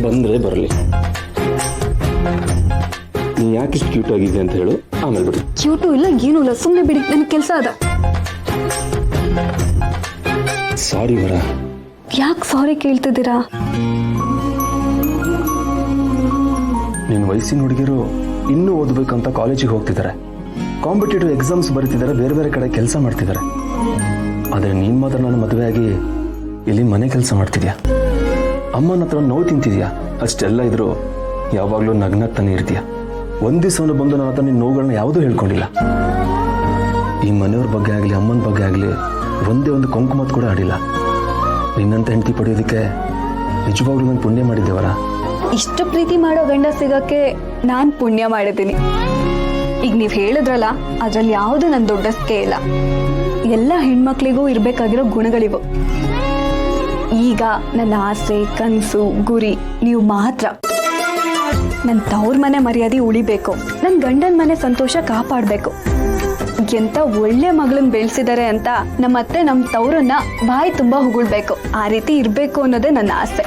ಬಂದರೆ ಬರಲಿ. ನೀನು ಯಾಕಿಷ್ಟು ಕ್ಯೂಟ್ ಆಗಿದೆ ಅಂತ ಹೇಳು, ಆಮೇಲೆ ಬಿಡು. ಕ್ಯೂಟು ಇಲ್ಲ ಏನೂ ಇಲ್ಲ, ಸುಮ್ಮನೆ ಬಿಡಿ, ನನಗೆ ಕೆಲಸ ಅದ. ಸಾರಿ ವರ. ಯಾಕೆ ಸಾರಿ ಕೇಳ್ತಿದ್ದೀರಾ? ನಿನ್ನ ವಯಸ್ಸಿನ ಹುಡುಗಿರು ಇನ್ನೂ ಓದಬೇಕಂತ ಕಾಲೇಜಿಗೆ ಹೋಗ್ತಿದ್ದಾರೆ, ಕಾಂಪಿಟೇಟಿವ್ ಎಕ್ಸಾಮ್ಸ್ ಬರೀತಿದ್ದಾರೆ, ಬೇರೆ ಬೇರೆ ಕಡೆ ಕೆಲಸ ಮಾಡ್ತಿದ್ದಾರೆ. ಆದರೆ ನೀನು ಮಾತ್ರ ನನ್ನ ಮದುವೆ ಆಗಿ ಇಲ್ಲಿ ಮನೆ ಕೆಲಸ ಮಾಡ್ತಿದ್ಯಾ, ಅಮ್ಮನ ಹತ್ರ ನೋವು ತಿಂತಿದ್ಯಾ. ಅಷ್ಟೆಲ್ಲ ಇದ್ರು ಯಾವಾಗಲೂ ನಗ್ನಗ್ತಾನೆ ಇರ್ತೀಯ. ಒಂದು ದಿವಸವನ್ನು ಬಂದು ನನ್ನ ಹತ್ರ ನಿನ್ನ ನೋವುಗಳನ್ನ ಯಾವುದೂ ಹೇಳ್ಕೊಂಡಿಲ್ಲ. ಈ ಮನೆಯವ್ರ ಬಗ್ಗೆ ಆಗಲಿ ಅಮ್ಮನ ಬಗ್ಗೆ ಆಗಲಿ ಒಂದೇ ಒಂದು ಕೊಂಕುಮತ್ ಕೂಡ ಆಡಿಲ್ಲ. ನಿನ್ನಂತ ಹೆಂಡತಿ ಪಡೆಯೋದಕ್ಕೆ ನಿಜವಾಗ್ಲೂ ನಾನು ಪುಣ್ಯ ಮಾಡಿದ್ದೇವರ. ಇಷ್ಟು ಪ್ರೀತಿ ಮಾಡೋ ಗಂಡ ಸಿಗಕ್ಕೆ ನಾನು ಪುಣ್ಯ ಮಾಡಿದ್ದೀನಿ. ಈಗ ನೀವು ಹೇಳಿದ್ರಲ್ಲ, ಅದ್ರಲ್ಲಿ ಯಾವುದು ನನ್ನ ದೊಡ್ಡಸ್ಕೆ ಇಲ್ಲ. ಎಲ್ಲ ಹೆಣ್ಮಕ್ಳಿಗೂ ಇರ್ಬೇಕಾಗಿರೋ ಗುಣಗಳಿವು. ಈಗ ನನ್ನ ಆಸೆ, ಕನಸು, ಗುರಿ ನೀವು ಮಾತ್ರ. ನನ್ನ ತವ್ರ ಮನೆ ಮರ್ಯಾದೆ ಉಳಿಬೇಕು, ನನ್ನ ಗಂಡನ ಮನೆ ಸಂತೋಷ ಕಾಪಾಡಬೇಕು. ಎಂತ ಒಳ್ಳೆ ಮಗಳನ್ನ ಬೆಳೆಸಿದ್ದಾರೆ ಅಂತ ನಮ್ಮತ್ತೆ ನಮ್ಮ ತವ್ರನ್ನ ಬಾಯಿ ತುಂಬಾ ಹೊಗಳ್ಬೇಕು. ಆ ರೀತಿ ಇರಬೇಕು ಅನ್ನೋದೇ ನನ್ನ ಆಸೆ.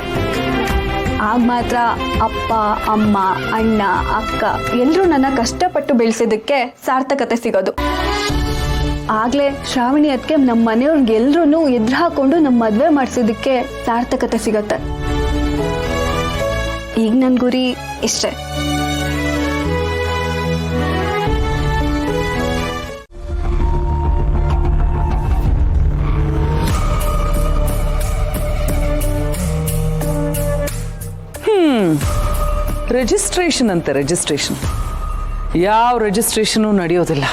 ಆಗ ಮಾತ್ರ ಅಪ್ಪ, ಅಮ್ಮ, ಅಣ್ಣ, ಅಕ್ಕ ಎಲ್ಲರೂ ನನ್ನ ಕಷ್ಟಪಟ್ಟು ಬೆಳೆಸಿದ್ದಕ್ಕೆ ಸಾರ್ಥಕತೆ ಸಿಗೋದು. ಆಗ್ಲೇ ಶ್ರಾವಣಿ ಅದಕ್ಕೆ ನಮ್ಮ ಮನೆಯವ್ರಿಗೆ ಎಲ್ರೂ ಎದುರು ಹಾಕೊಂಡು ನಮ್ಮ ಮದ್ವೆ ಮಾಡಿಸೋದಕ್ಕೆ ಸಾರ್ಥಕತೆ ಸಿಗತ್ತೆ. ಈಗ ನನ್ನ ಗುರಿ ಇಷ್ಟೇ. ರಿಜಿಸ್ಟ್ರೇಷನ್ ಅಂತೆ, ರಿಜಿಸ್ಟ್ರೇಷನ್ ಯಾವ ರಿಜಿಸ್ಟ್ರೇಷನು ನಡೆಯೋದಿಲ್ಲ.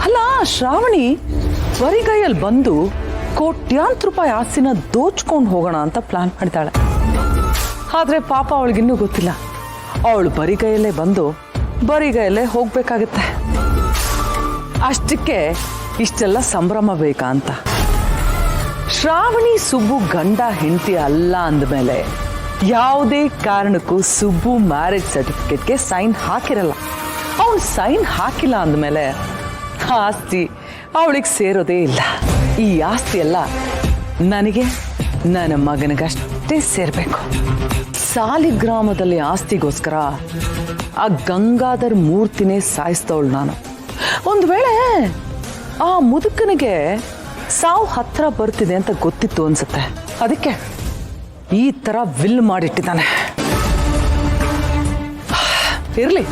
ಅಲ್ಲ, ಶ್ರಾವಣಿ ಬರಿಗೈಯಲ್ಲಿ ಬಂದು ಕೋಟ್ಯಾಂತರ ರೂಪಾಯಿ ಆಸ್ತಿನ ದೋಚ್ಕೊಂಡು ಹೋಗೋಣ ಅಂತ ಪ್ಲಾನ್ ಮಾಡಿದ್ದಾಳೆ. ಆದರೆ ಪಾಪ ಅವಳಿಗಿನ್ನೂ ಗೊತ್ತಿಲ್ಲ, ಅವಳು ಬರಿಗೈಯಲ್ಲೇ ಬಂದು ಬರಿಗೈಯಲ್ಲೇ ಹೋಗ್ಬೇಕಾಗತ್ತೆ. ಅಷ್ಟಕ್ಕೆ ಇಷ್ಟೆಲ್ಲ ಸಂಭ್ರಮ ಬೇಕಾ ಅಂತ. ಶ್ರಾವಣಿ ಸುಬ್ಬು ಗಂಡ ಹೆಂಡತಿ ಅಲ್ಲ ಅಂದಮೇಲೆ ಯಾವುದೇ ಕಾರಣಕ್ಕೂ ಸುಬ್ಬು ಮ್ಯಾರೇಜ್ ಸರ್ಟಿಫಿಕೇಟ್ಗೆ ಸೈನ್ ಹಾಕಿರಲ್ಲ. ಅವಳು ಸೈನ್ ಹಾಕಿಲ್ಲ ಅಂದಮೇಲೆ ಆಸ್ತಿ ಅವಳಿಗೆ ಸೇರೋದೇ ಇಲ್ಲ. ಈ ಆಸ್ತಿ ಎಲ್ಲ ನನಗೆ, ನನ್ನ ಮಗನಿಗಷ್ಟೇ ಸೇರಬೇಕು. ಸಾಲಿಗ್ರಾಮದಲ್ಲಿ ಆಸ್ತಿಗೋಸ್ಕರ ಆ ಗಂಗಾಧರ್ ಮೂರ್ತಿನೇ ಸಾಯಿಸ್ತವಳು ನಾನು. ಒಂದು ವೇಳೆ ಆ ಮುದುಕನಿಗೆ ಸಾವು ಹತ್ರ ಬರ್ತಿದೆ ಅಂತ ಗೊತ್ತಿತ್ತು ಅನ್ಸುತ್ತೆ, ಅದಕ್ಕೆ ಈ ತರ ವಿಲ್ ಮಾಡಿಟ್ಟಿದ್ದಾನೆ. ಇರ್ಲಿ,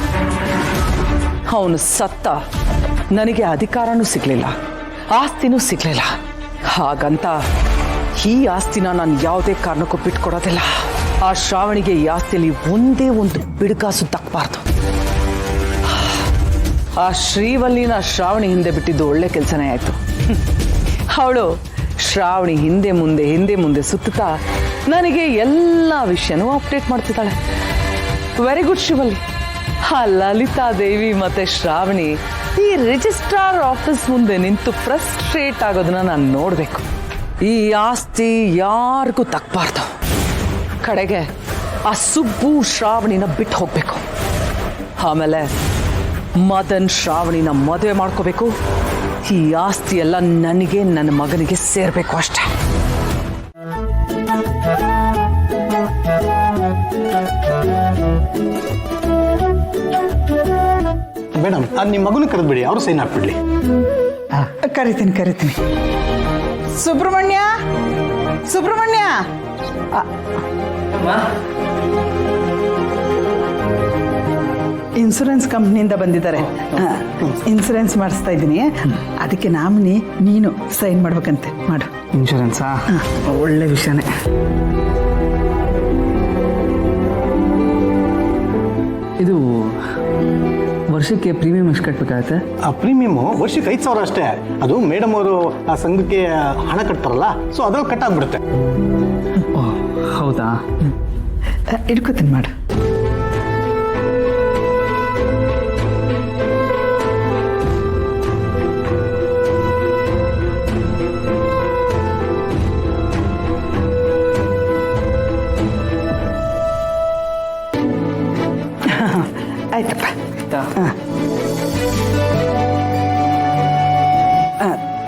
ಅವನು ಸತ್ತ ನನಗೆ ಅಧಿಕಾರನೂ ಸಿಗ್ಲಿಲ್ಲ, ಆಸ್ತಿನೂ ಸಿಗ್ಲಿಲ್ಲ. ಹಾಗಂತ ಈ ಆಸ್ತಿನ ನಾನು ಯಾವುದೇ ಕಾರಣಕ್ಕೂ ಬಿಟ್ಕೊಡೋದಿಲ್ಲ. ಆ ಶ್ರಾವಣಿಗೆ ಈ ಆಸ್ತಿಯಲ್ಲಿ ಒಂದೇ ಒಂದು ಬಿಡುಗಾಸು ತಕ್ಕಬಾರ್ದು. ಆ ಶ್ರೀವಲ್ಲಿನ ಶ್ರಾವಣಿ ಹಿಂದೆ ಬಿಟ್ಟಿದ್ದು ಒಳ್ಳೆ ಕೆಲಸನೇ ಆಯ್ತು. ಅವಳು ಶ್ರಾವಣಿ ಹಿಂದೆ ಮುಂದೆ ಸುತ್ತುತ್ತಾ ನನಗೆ ಎಲ್ಲ ವಿಷಯನೂ ಅಪ್ಡೇಟ್ ಮಾಡ್ತಿದ್ದಾಳೆ. Very good Srivalli. ಆ ಲಲಿತಾ ದೇವಿ ಮತ್ತೆ ಶ್ರಾವಣಿ ಈ ರಿಜಿಸ್ಟ್ರಾರ್ ಆಫೀಸ್ ಮುಂದೆ ನಿಂತು ಫ್ರಸ್ಟ್ರೇಟ್ ಆಗೋದನ್ನ ನಾನು ನೋಡಬೇಕು. ಈ ಆಸ್ತಿ ಯಾರಿಗೂ ತಕ್ಕಬಾರ್ದು. ಕಡೆಗೆ ಆ ಸುಬ್ಬು ಶ್ರಾವಣಿನ ಬಿಟ್ಟು ಹೋಗ್ಬೇಕು. ಆಮೇಲೆ ಮದನ್ ಶ್ರಾವಣಿನ ಮದುವೆ ಮಾಡ್ಕೋಬೇಕು. ಈ ಆಸ್ತಿ ಎಲ್ಲ ನನಗೆ, ನನ್ನ ಮಗನಿಗೆ ಸೇರ್ಬೇಕು ಅಷ್ಟೇ. ಮೇಡಮ್, ಅದು ನಿಮ್ಮ ಮಗನ ಕರೆದ್ಬಿಡಿ, ಅವರು ಸೈನ್ ಹಾಕ್ಬಿಡ್ಲಿ. ಕರಿತೀನಿ. ಸುಬ್ರಹ್ಮಣ್ಯ, ಇನ್ಶೂರೆನ್ಸ್ ಕಂಪ್ನಿಯಿಂದ ಬಂದಿದ್ದಾರೆ. ಇನ್ಶೂರೆನ್ಸ್ ಮಾಡಿಸ್ತಾ ಇದ್ದೀನಿ, ಅದಕ್ಕೆ ನಾಮಿನಿ ನೀನು ಸೈನ್ ಮಾಡ್ಬೇಕಂತೆ. ಮಾಡು. ಇನ್ಶೂರೆನ್ಸಾ? ಒಳ್ಳೆ ವಿಷಯನೇ. ಇದು ವರ್ಷಕ್ಕೆ ಪ್ರೀಮಿಯಂ ಎಷ್ಟು ಕಟ್ಟಬೇಕಾಗತ್ತೆ? ಆ ಪ್ರೀಮಿಯಮು ವರ್ಷಕ್ಕೆ 5,000 ಅಷ್ಟೇ. ಅದು ಮೇಡಮ್ ಅವರು ಆ ಸಂಘಕ್ಕೆ ಹಣ ಕಟ್ತಾರಲ್ಲ, ಸೊ ಅದ್ರಲ್ಲಿ ಕಟ್ಟಾಗ್ಬಿಡುತ್ತೆ. ಹೌದಾ? ಇಡ್ಕೋತೀನಿ, ಮಾಡು. ಆಯ್ತಪ್ಪ.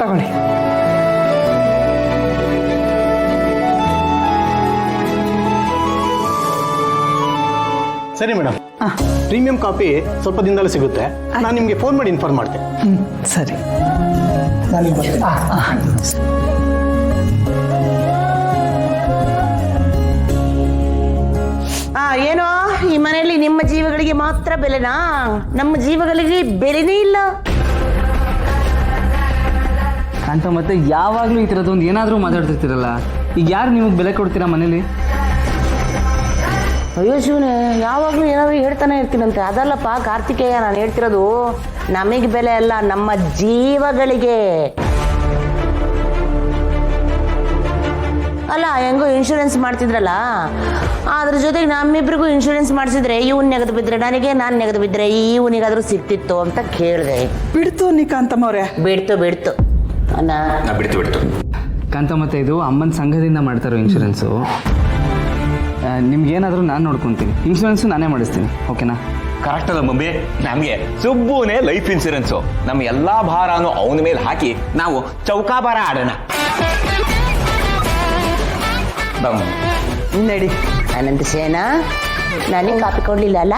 ತಗೊಳ್ಳಿ. ಸರಿ ಮೇಡಮ್ ಹಾಂ ಪ್ರೀಮಿಯಂ ಕಾಪಿ ಸ್ವಲ್ಪ ದಿನದಲ್ಲೇ ಸಿಗುತ್ತೆ ನಾನು ನಿಮಗೆ ಫೋನ್ ಮಾಡಿ ಇನ್ಫಾರ್ಮ್ ಮಾಡ್ತೇನೆ. ಸರಿ ಏನೋ ಈ ಮನೆಯಲ್ಲಿ ನಿಮ್ಮ ಜೀವಗಳಿಗೆ ಮಾತ್ರ ಬೆಲೆನಾ? ನಮ್ಮ ಜೀವಗಳಿಗೆ ಬೆಲೆನೇ ಇಲ್ಲ. ಅಂತ ಮತ್ತೆ ಯಾವಾಗಲೂ ಈ ಥರದೊಂದು ಏನಾದರೂ ಮಾತಾಡ್ತಿರ್ತೀರಲ್ಲ, ಈಗ ಯಾರು ನಿಮಗೆ ಬೆಲೆ ಕೊಡ್ತೀರಾ ಮನೇಲಿ? ಅಯ್ಯೋ ಶಿವನೇ, ಯಾವಾಗಲೂ ಏನಾದರೂ ಹೇಳ್ತಾನೆ ಇರ್ತೀನಂತೆ. ಅದಲ್ಲಪ್ಪ ಕಾರ್ತಿಕೇಯ, ನಾನು ಹೇಳ್ತಿರೋದು ನಮಗೆ ಬೆಲೆ ಅಲ್ಲ, ನಮ್ಮ ಜೀವಗಳಿಗೆ. ಅಲ್ಲ, ಹೆಂಗೋ ಇನ್ಶೂರೆನ್ಸ್ ಮಾಡ್ತಿದ್ರಲ್ಲ, ಅದ್ರ ಜೊತೆಗೆ ನಮ್ಮಿಬ್ರಿಗೂ ಇನ್ಶೂರೆನ್ಸ್ ಮಾಡಿಸಿದ್ರೆ ಇವನ್ ನೆಗೆದು ಬಿದ್ರೆ ನನಗೆ, ನಾನು ನೆಗೆದು ಬಿದ್ರೆ ಇವನಿಗಾದ್ರೂ ಸಿಕ್ತಿತ್ತು ಅಂತ ಕೇಳಿದೆ. ಬಿಡ್ತು ನಿಕಾಂತಮ್ಮವ್ರೆ. ಬಿಡ್ತು ಅಣ್ಣ. ಬಿಡ್ತು ಕಾಂತ ಮತ್ತೆ ಇದು ಅಮ್ಮನ ಸಂಘದಿಂದ ಮಾಡ್ತಾರೋ ಇನ್ಶೂರೆನ್ಸು. ನಿಮ್ಗೇನಾದರೂ ನಾನು ನೋಡ್ಕೊತೀನಿ, ಇನ್ಶೂರೆನ್ಸು ನಾನೇ ಮಾಡಿಸ್ತೀನಿ, ಓಕೆನಾ? ಕರೆಕ್ಟ್ ಅಲ್ಲ ಮಮ್ಮಿ, ನಮಗೆ ಸುಬ್ಬುನೇ ಲೈಫ್ ಇನ್ಸೂರೆನ್ಸು. ನಮ್ಮ ಎಲ್ಲಾ ಭಾರನು ಅವನ ಮೇಲೆ ಹಾಕಿ ನಾವು ಚೌಕಾಬಾರ ಆಡೋಣ. ನಡಿ ಅನಂತ ಸೇನಾ, ನನಗೆ ಕಾಪಿ ಕೊಡ್ಲಿಲ್ಲ ಅಲ್ಲ?